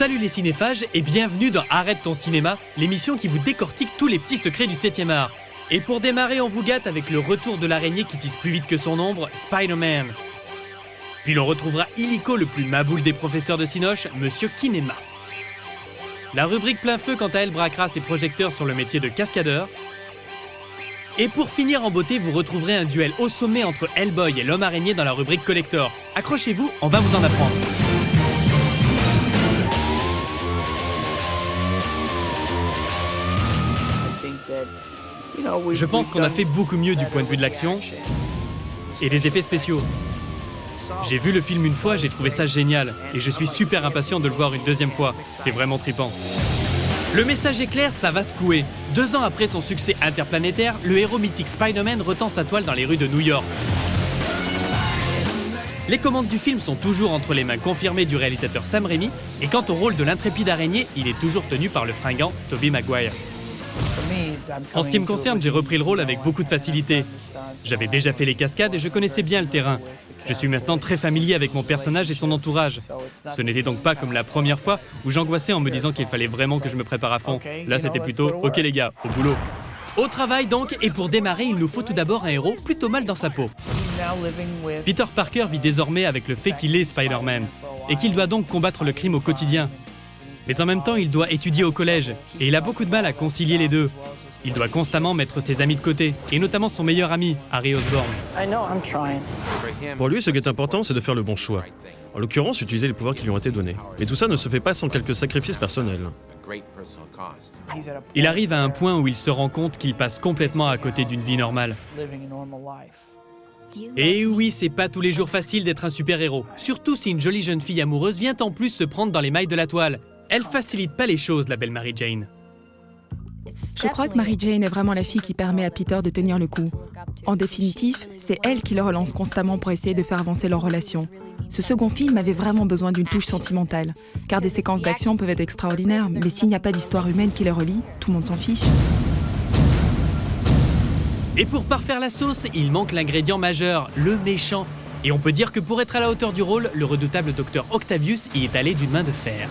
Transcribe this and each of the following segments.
Salut les cinéphages et bienvenue dans Arrête ton cinéma, l'émission qui vous décortique tous les petits secrets du 7e art. Et pour démarrer, on vous gâte avec le retour de l'araignée qui tisse plus vite que son ombre, Spider-Man. Puis l'on retrouvera illico, le plus maboule des professeurs de Cinoche, Monsieur Kinema. La rubrique plein feu, quant à elle, braquera ses projecteurs sur le métier de cascadeur. Et pour finir en beauté, vous retrouverez un duel au sommet entre Hellboy et l'homme araignée dans la rubrique collector. Accrochez-vous, on va vous en apprendre. Je pense qu'on a fait beaucoup mieux du point de vue de l'action et des effets spéciaux. J'ai vu le film une fois, j'ai trouvé ça génial et je suis super impatient de le voir une deuxième fois. C'est vraiment trippant. Le message est clair, ça va secouer. 2 ans après son succès interplanétaire, le héros mythique Spider-Man retend sa toile dans les rues de New York. Les commandes du film sont toujours entre les mains confirmées du réalisateur Sam Raimi et quant au rôle de l'intrépide araignée, il est toujours tenu par le fringant Tobey Maguire. En ce qui me concerne, j'ai repris le rôle avec beaucoup de facilité. J'avais déjà fait les cascades et je connaissais bien le terrain. Je suis maintenant très familier avec mon personnage et son entourage. Ce n'était donc pas comme la première fois où j'angoissais en me disant qu'il fallait vraiment que je me prépare à fond. Là, c'était plutôt « Ok les gars, au boulot ». Au travail donc, et pour démarrer, il nous faut tout d'abord un héros plutôt mal dans sa peau. Peter Parker vit désormais avec le fait qu'il est Spider-Man et qu'il doit donc combattre le crime au quotidien. Mais en même temps, il doit étudier au collège et il a beaucoup de mal à concilier les deux. Il doit constamment mettre ses amis de côté, et notamment son meilleur ami, Harry Osborn. Pour lui, ce qui est important, c'est de faire le bon choix. En l'occurrence, utiliser les pouvoirs qui lui ont été donnés. Mais tout ça ne se fait pas sans quelques sacrifices personnels. Il arrive à un point où il se rend compte qu'il passe complètement à côté d'une vie normale. Et oui, c'est pas tous les jours facile d'être un super-héros, surtout si une jolie jeune fille amoureuse vient en plus se prendre dans les mailles de la toile. Elle facilite pas les choses, la belle Mary Jane. Je crois que Mary Jane est vraiment la fille qui permet à Peter de tenir le coup. En définitive, c'est elle qui le relance constamment pour essayer de faire avancer leur relation. Ce second film avait vraiment besoin d'une touche sentimentale, car des séquences d'action peuvent être extraordinaires, mais s'il n'y a pas d'histoire humaine qui les relie, tout le monde s'en fiche. Et pour parfaire la sauce, il manque l'ingrédient majeur, le méchant. Et on peut dire que pour être à la hauteur du rôle, le redoutable Dr Octavius y est allé d'une main de fer.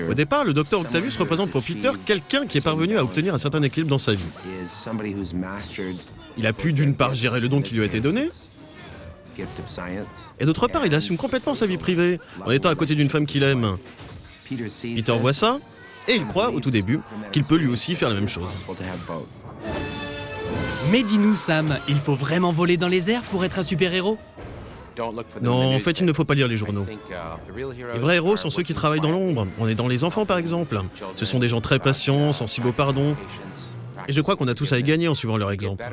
Au départ, le docteur Octavius représente pour Peter quelqu'un qui est parvenu à obtenir un certain équilibre dans sa vie. Il a pu d'une part gérer le don qui lui a été donné, et d'autre part, il assume complètement sa vie privée, en étant à côté d'une femme qu'il aime. Peter voit ça, et il croit, au tout début, qu'il peut lui aussi faire la même chose. Mais dis-nous Sam, il faut vraiment voler dans les airs pour être un super-héros ? Non, en fait, il ne faut pas lire les journaux. Les vrais héros sont ceux qui travaillent dans l'ombre. On est dans les enfants, par exemple. Ce sont des gens très patients, sensibles au pardon. Et je crois qu'on a tous à y gagner en suivant leur exemple.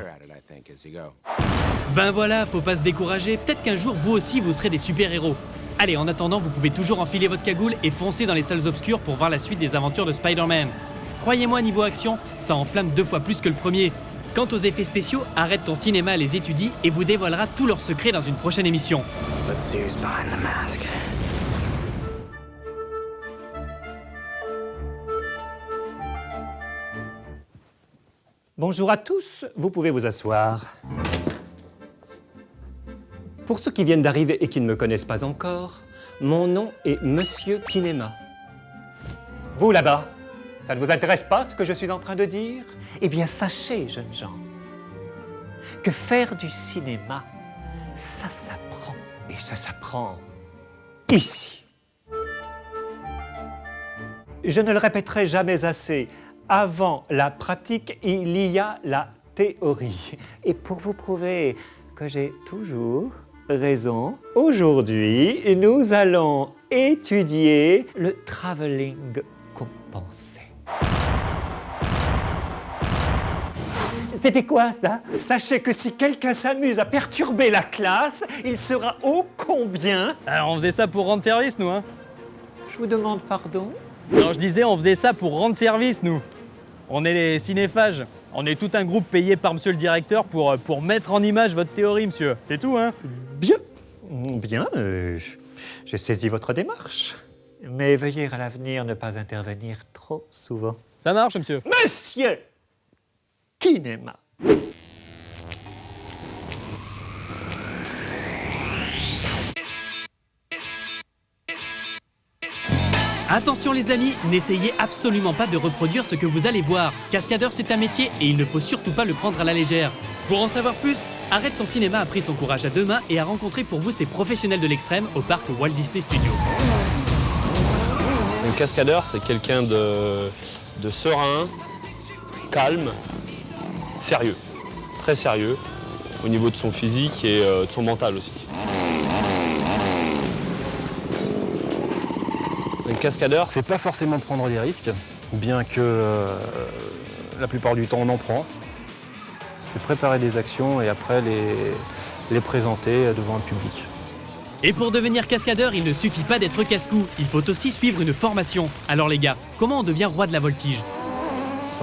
Ben voilà, faut pas se décourager. Peut-être qu'un jour, vous aussi, vous serez des super-héros. Allez, en attendant, vous pouvez toujours enfiler votre cagoule et foncer dans les salles obscures pour voir la suite des aventures de Spider-Man. Croyez-moi, niveau action, ça enflamme 2 fois plus que le premier. Quant aux effets spéciaux, Arrête ton cinéma les étudie et vous dévoilera tous leurs secrets dans une prochaine émission. Bonjour à tous, vous pouvez vous asseoir. Pour ceux qui viennent d'arriver et qui ne me connaissent pas encore, mon nom est Monsieur Kinema. Vous là-bas, ça ne vous intéresse pas ce que je suis en train de dire ? Eh bien, sachez, jeunes gens, que faire du cinéma, ça s'apprend. Et ça s'apprend ici. Je ne le répéterai jamais assez. Avant la pratique, il y a la théorie. Et pour vous prouver que j'ai toujours raison, aujourd'hui, nous allons étudier le travelling compensé. C'était quoi ça ? Sachez que si quelqu'un s'amuse à perturber la classe, il sera ô combien. Alors on faisait ça pour rendre service, nous, hein ? Je vous demande pardon ? Non, je disais, on faisait ça pour rendre service, nous. On est les cinéphages. On est tout un groupe payé par monsieur le directeur pour mettre en image votre théorie, monsieur. C'est tout, hein ? Bien, j'ai saisi votre démarche. Mais veuillez à l'avenir ne pas intervenir trop souvent. Ça marche, monsieur. Monsieur Kinema. Attention les amis, n'essayez absolument pas de reproduire ce que vous allez voir. Cascadeur c'est un métier et il ne faut surtout pas le prendre à la légère. Pour en savoir plus, Arrête ton cinéma a pris son courage à deux mains et a rencontré pour vous ces professionnels de l'extrême au parc Walt Disney Studios. Un cascadeur, c'est quelqu'un de serein, calme, sérieux, très sérieux au niveau de son physique et de son mental aussi. Un cascadeur, c'est pas forcément prendre des risques, bien que la plupart du temps on en prend. C'est préparer des actions et après les présenter devant un public. Et pour devenir cascadeur, il ne suffit pas d'être casse-cou, il faut aussi suivre une formation. Alors les gars, comment on devient roi de la voltige ?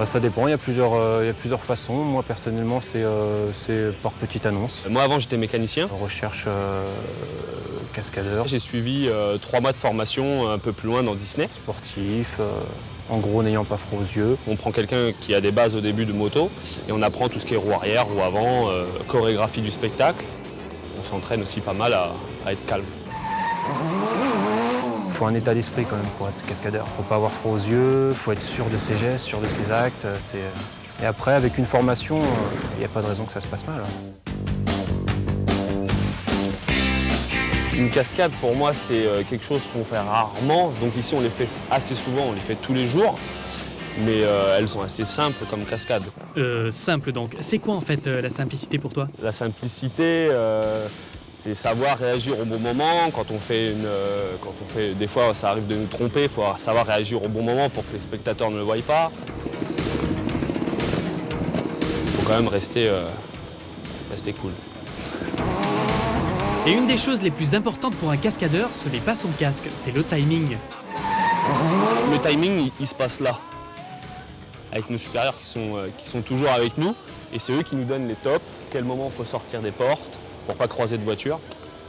Ça dépend, il y a plusieurs façons. Moi personnellement, c'est par petite annonce. Moi avant j'étais mécanicien. On recherche cascadeur. J'ai suivi 3 mois de formation un peu plus loin dans Disney. Sportif, en gros n'ayant pas froid aux yeux. On prend quelqu'un qui a des bases au début de moto et on apprend tout ce qui est roue arrière, roue avant, chorégraphie du spectacle. On s'entraîne aussi pas mal à être calme. Il faut un état d'esprit quand même pour être cascadeur. Il ne faut pas avoir froid aux yeux, il faut être sûr de ses gestes, sûr de ses actes. Et après, avec une formation, il n'y a pas de raison que ça se passe mal. Une cascade, pour moi, c'est quelque chose qu'on fait rarement. Donc ici, on les fait assez souvent, on les fait tous les jours. Mais elles sont assez simples comme cascades. Simple donc. C'est quoi en fait la simplicité pour toi ? La simplicité, c'est savoir réagir au bon moment. Quand on fait des fois, ça arrive de nous tromper, il faut savoir réagir au bon moment pour que les spectateurs ne le voient pas. Il faut quand même rester cool. Et une des choses les plus importantes pour un cascadeur, ce n'est pas son casque, c'est le timing. Le timing, il se passe là, avec nos supérieurs qui sont toujours avec nous. Et c'est eux qui nous donnent les tops, quel moment il faut sortir des portes pour pas croiser de voiture.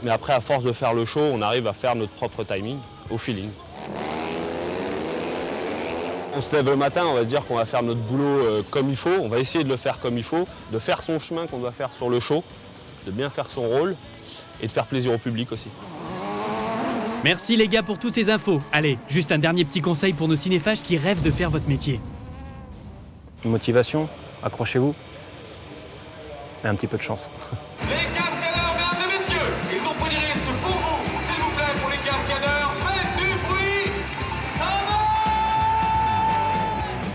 Mais après, à force de faire le show, on arrive à faire notre propre timing, au feeling. On se lève le matin, on va dire qu'on va faire notre boulot comme il faut. On va essayer de le faire comme il faut, de faire son chemin qu'on doit faire sur le show, de bien faire son rôle et de faire plaisir au public aussi. Merci les gars pour toutes ces infos. Allez, juste un dernier petit conseil pour nos cinéphages qui rêvent de faire votre métier. Motivation, accrochez-vous et un petit peu de chance. Les cascadeurs, mesdames et messieurs, ils ont pris des risques pour vous. S'il vous plaît, pour les cascadeurs, faites du bruit.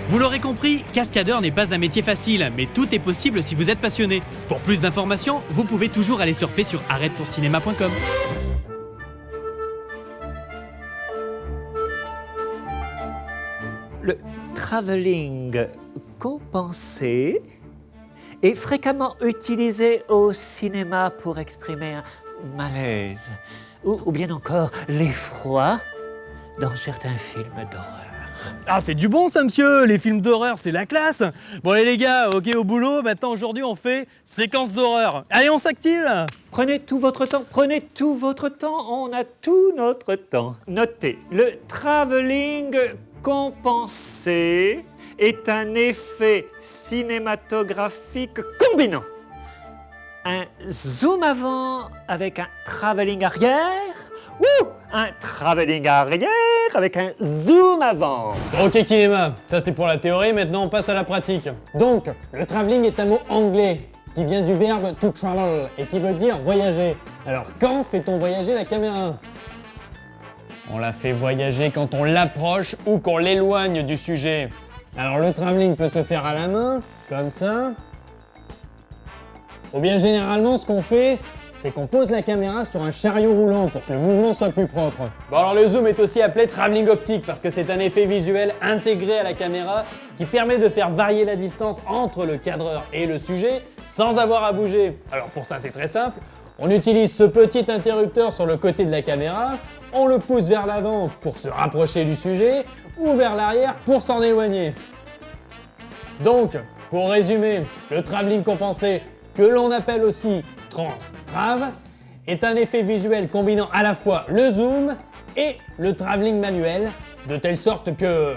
Vous l'aurez compris, cascadeur n'est pas un métier facile, mais tout est possible si vous êtes passionné. Pour plus d'informations, vous pouvez toujours aller surfer sur arrêtetoncinema.com. Le travelling compensé est fréquemment utilisé au cinéma pour exprimer un malaise ou bien encore l'effroi dans certains films d'horreur. Ah, c'est du bon ça, monsieur. Les films d'horreur, c'est la classe. Bon, allez les gars, ok, au boulot. Maintenant, aujourd'hui, on fait séquence d'horreur. Allez, on s'active. Prenez tout votre temps, on a tout notre temps. Notez, le travelling compensé est un effet cinématographique combinant un zoom avant avec un travelling arrière ou un travelling arrière avec un zoom avant. Ok, Kinema, ça c'est pour la théorie, maintenant on passe à la pratique. Donc, le travelling est un mot anglais qui vient du verbe to travel et qui veut dire voyager. Alors, quand fait-on voyager la caméra ? On la fait voyager quand on l'approche ou qu'on l'éloigne du sujet. Alors, le travelling peut se faire à la main, comme ça. Ou bien généralement, ce qu'on fait, c'est qu'on pose la caméra sur un chariot roulant pour que le mouvement soit plus propre. Bon alors le zoom est aussi appelé travelling optique parce que c'est un effet visuel intégré à la caméra qui permet de faire varier la distance entre le cadreur et le sujet sans avoir à bouger. Alors pour ça c'est très simple, on utilise ce petit interrupteur sur le côté de la caméra, on le pousse vers l'avant pour se rapprocher du sujet ou vers l'arrière pour s'en éloigner. Donc, pour résumer, le travelling compensé, que l'on appelle aussi trans-trav, est un effet visuel combinant à la fois le zoom et le travelling manuel, de telle sorte que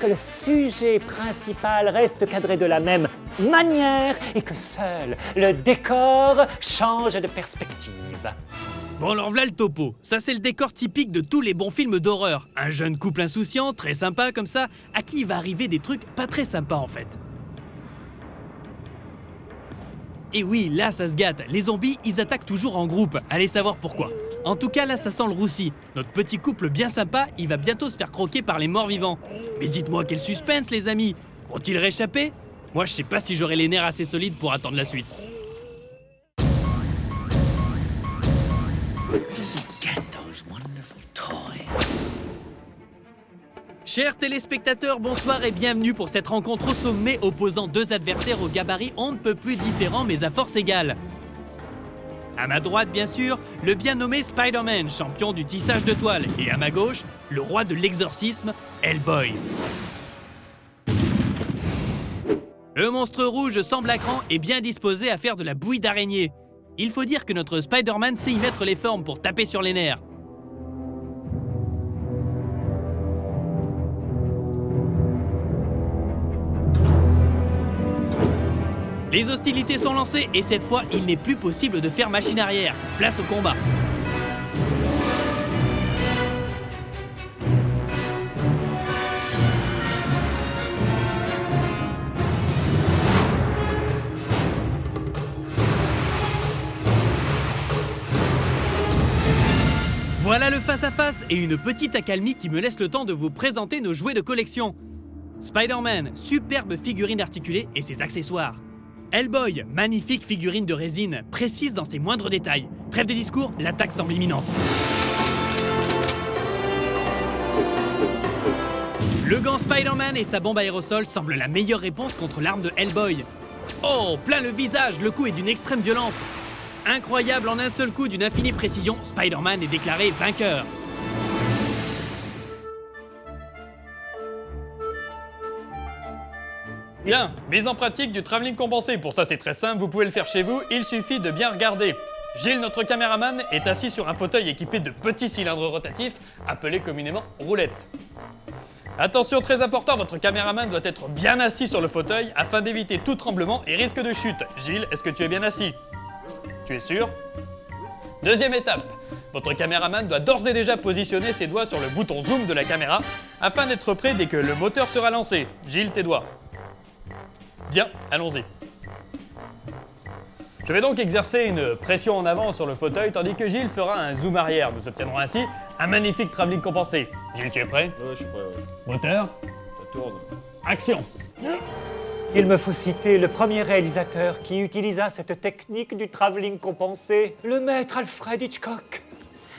le sujet principal reste cadré de la même manière et que seul le décor change de perspective. Bon alors voilà le topo, ça c'est le décor typique de tous les bons films d'horreur. Un jeune couple insouciant, très sympa comme ça, à qui il va arriver des trucs pas très sympas en fait. Et oui, là ça se gâte, les zombies ils attaquent toujours en groupe, allez savoir pourquoi. En tout cas là ça sent le roussi, notre petit couple bien sympa il va bientôt se faire croquer par les morts vivants. Mais dites-moi quel suspense les amis, vont-ils réchapper? Moi je sais pas si j'aurai les nerfs assez solides pour attendre la suite. Chers téléspectateurs, bonsoir et bienvenue pour cette rencontre au sommet opposant deux adversaires au gabarit on ne peut plus différents mais à force égale. À ma droite, bien sûr, le bien nommé Spider-Man, champion du tissage de toile, et à ma gauche, le roi de l'exorcisme, Hellboy. Le monstre rouge semble à cran et bien disposé à faire de la bouillie d'araignée. Il faut dire que notre Spider-Man sait y mettre les formes pour taper sur les nerfs. Les hostilités sont lancées et cette fois, il n'est plus possible de faire machine arrière. Place au combat. Voilà le face-à-face et une petite accalmie qui me laisse le temps de vous présenter nos jouets de collection. Spider-Man, superbe figurine articulée et ses accessoires. Hellboy, magnifique figurine de résine, précise dans ses moindres détails. Trêve des discours, l'attaque semble imminente. Le gant Spider-Man et sa bombe aérosol semblent la meilleure réponse contre l'arme de Hellboy. Oh, plein le visage, le coup est d'une extrême violence. Incroyable en un seul coup d'une infinie précision, Spider-Man est déclaré vainqueur. Bien, mise en pratique du travelling compensé. Pour ça c'est très simple, vous pouvez le faire chez vous, il suffit de bien regarder. Gilles, notre caméraman, est assis sur un fauteuil équipé de petits cylindres rotatifs, appelés communément roulettes. Attention, très important, votre caméraman doit être bien assis sur le fauteuil afin d'éviter tout tremblement et risque de chute. Gilles, est-ce que tu es bien assis? Tu es sûr? Deuxième étape, votre caméraman doit d'ores et déjà positionner ses doigts sur le bouton zoom de la caméra afin d'être prêt dès que le moteur sera lancé. Gilles, tes doigts. Bien, allons-y. Je vais donc exercer une pression en avant sur le fauteuil tandis que Gilles fera un zoom arrière. Nous obtiendrons ainsi un magnifique travelling compensé. Gilles, tu es prêt? Ouais, je suis prêt, ouais. Moteur, Ça tourne. action! Il me faut citer le premier réalisateur qui utilisa cette technique du travelling compensé, le maître Alfred Hitchcock.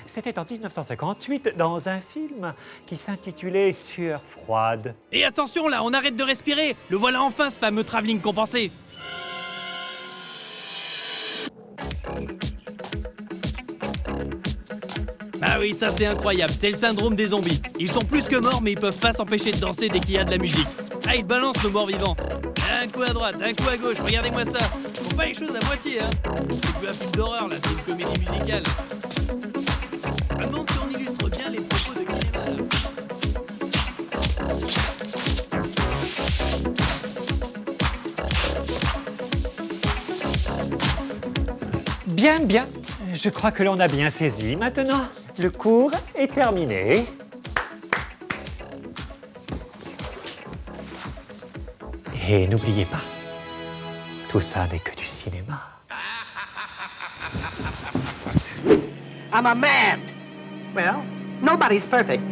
C'était en 1958 dans un film qui s'intitulait Sueur froide. Et attention là, on arrête de respirer. Le voilà enfin ce fameux travelling compensé. Ah oui, ça c'est incroyable, c'est le syndrome des zombies. Ils sont plus que morts mais ils peuvent pas s'empêcher de danser dès qu'il y a de la musique. Ah, ils balancent nos morts vivants. Un coup à droite, un coup à gauche, regardez-moi ça. Faut pas les choses à moitié, hein. C'est plus un film d'horreur là, c'est une comédie musicale. Je me demande si on illustre bien les propos de Cinéma. Bien, bien. Je crois que l'on a bien saisi. Maintenant, le cours est terminé. Et n'oubliez pas, tout ça n'est que du cinéma. I'm a man. Well, nobody's perfect.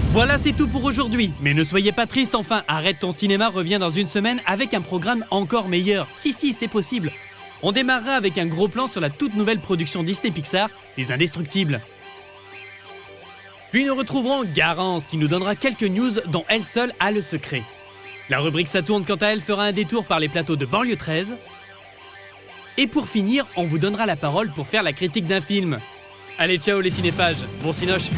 Voilà, c'est tout pour aujourd'hui. Mais ne soyez pas triste, enfin, Arrête ton cinéma revient dans une semaine avec un programme encore meilleur. Si, c'est possible. On démarrera avec un gros plan sur la toute nouvelle production Disney Pixar, Les Indestructibles. Puis nous retrouverons Garance qui nous donnera quelques news dont elle seule a le secret. La rubrique Saturne quant à elle fera un détour par les plateaux de Banlieue 13. Et pour finir, on vous donnera la parole pour faire la critique d'un film. Allez, ciao les cinéphages, bon cinoche.